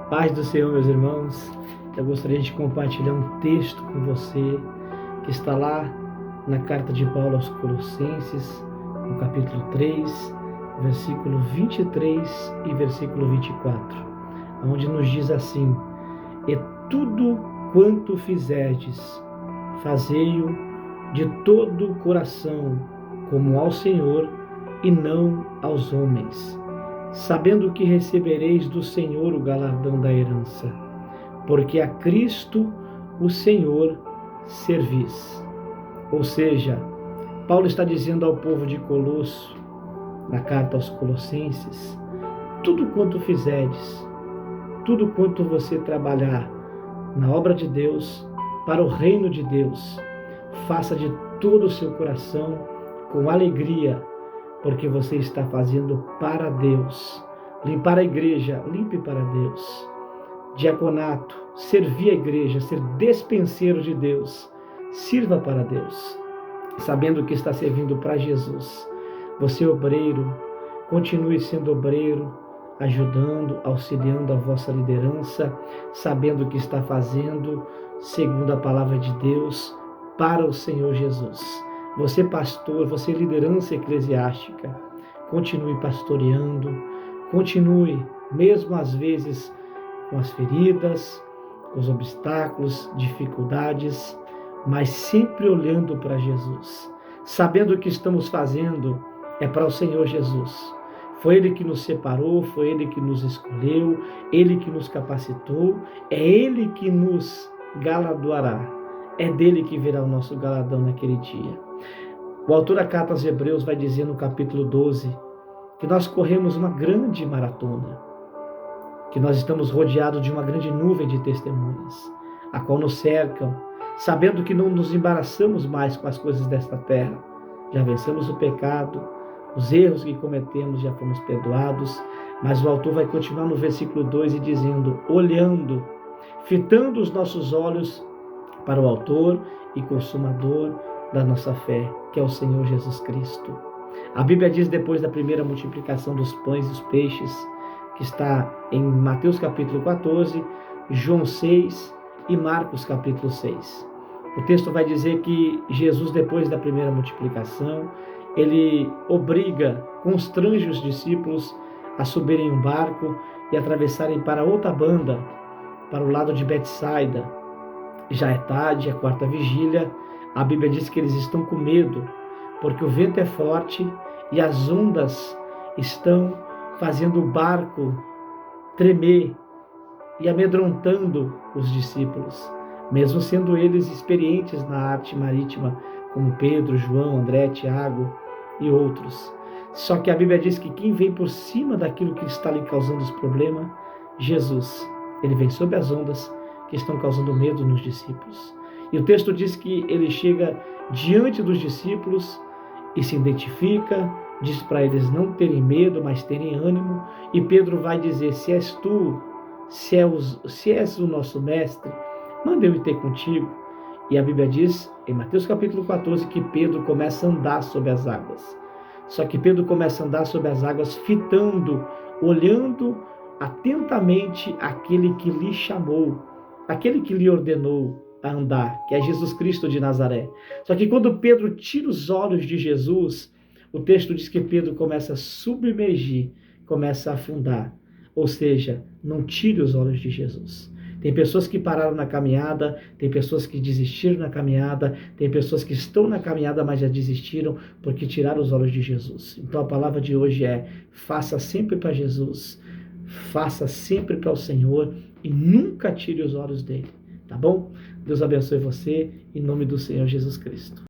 Paz do Senhor, meus irmãos. Eu gostaria de compartilhar um texto com você que está lá na carta de Paulo aos Colossenses, no capítulo 3, versículo 23 e versículo 24, onde nos diz assim: E tudo quanto fizerdes, fazei-o de todo o coração, como ao Senhor e não aos homens, sabendo que recebereis do Senhor o galardão da herança, porque a Cristo o Senhor servis. Ou seja, Paulo está dizendo ao povo de Colosso, na carta aos Colossenses: tudo quanto fizerdes, tudo quanto você trabalhar na obra de Deus, para o reino de Deus, faça de todo o seu coração, com alegria, porque você está fazendo para Deus. Limpar a igreja, limpe para Deus. Diaconato, servir a igreja, ser despenseiro de Deus, sirva para Deus, sabendo que está servindo para Jesus. Você, obreiro, continue sendo obreiro, ajudando, auxiliando a vossa liderança, sabendo que está fazendo segundo a palavra de Deus para o Senhor Jesus. Você, pastor, você, liderança eclesiástica, continue pastoreando, continue, mesmo às vezes com as feridas, com os obstáculos, dificuldades, mas sempre olhando para Jesus, sabendo que estamos fazendo é para o Senhor Jesus. Foi Ele que nos separou, foi Ele que nos escolheu, Ele que nos capacitou, é Ele que nos galardoará, é dele que virá o nosso galardão naquele dia. O autor da carta aos Hebreus vai dizer no capítulo 12 que nós corremos uma grande maratona, que nós estamos rodeados de uma grande nuvem de testemunhas, a qual nos cercam, sabendo que não nos embaraçamos mais com as coisas desta terra. Já vencemos o pecado, os erros que cometemos já fomos perdoados, mas o autor vai continuar no versículo 2 e dizendo: olhando, fitando os nossos olhos para o autor e consumador da nossa fé, que é o Senhor Jesus Cristo. A Bíblia diz, depois da primeira multiplicação dos pães e dos peixes, que está em Mateus capítulo 14, João 6 e Marcos capítulo 6. O texto vai dizer que Jesus, depois da primeira multiplicação, ele obriga, constrange os discípulos a subirem um barco e atravessarem para outra banda, para o lado de Betsaida. Já é tarde, é quarta vigília. A Bíblia diz que eles estão com medo, porque o vento é forte e as ondas estão fazendo o barco tremer e amedrontando os discípulos, mesmo sendo eles experientes na arte marítima, como Pedro, João, André, Tiago e outros. Só que a Bíblia diz que quem vem por cima daquilo que está lhe causando os problemas, Jesus, ele vem sobre as ondas que estão causando medo nos discípulos. E o texto diz que ele chega diante dos discípulos e se identifica, diz para eles não terem medo, mas terem ânimo. E Pedro vai dizer: se és tu, se és o nosso mestre, manda eu ir ter contigo. E a Bíblia diz, em Mateus capítulo 14, que Pedro começa a andar sobre as águas. Só que Pedro começa a andar sobre as águas fitando, olhando atentamente aquele que lhe chamou, aquele que lhe ordenou a andar, que é Jesus Cristo de Nazaré. Só que quando Pedro tira os olhos de Jesus, o texto diz que Pedro começa a submergir, começa a afundar. Ou seja, não tire os olhos de Jesus. Tem pessoas que pararam na caminhada, tem pessoas que desistiram na caminhada, tem pessoas que estão na caminhada, mas já desistiram porque tiraram os olhos de Jesus. Então a palavra de hoje é: faça sempre para Jesus, faça sempre para o Senhor e nunca tire os olhos dele. Tá bom? Deus abençoe você, em nome do Senhor Jesus Cristo.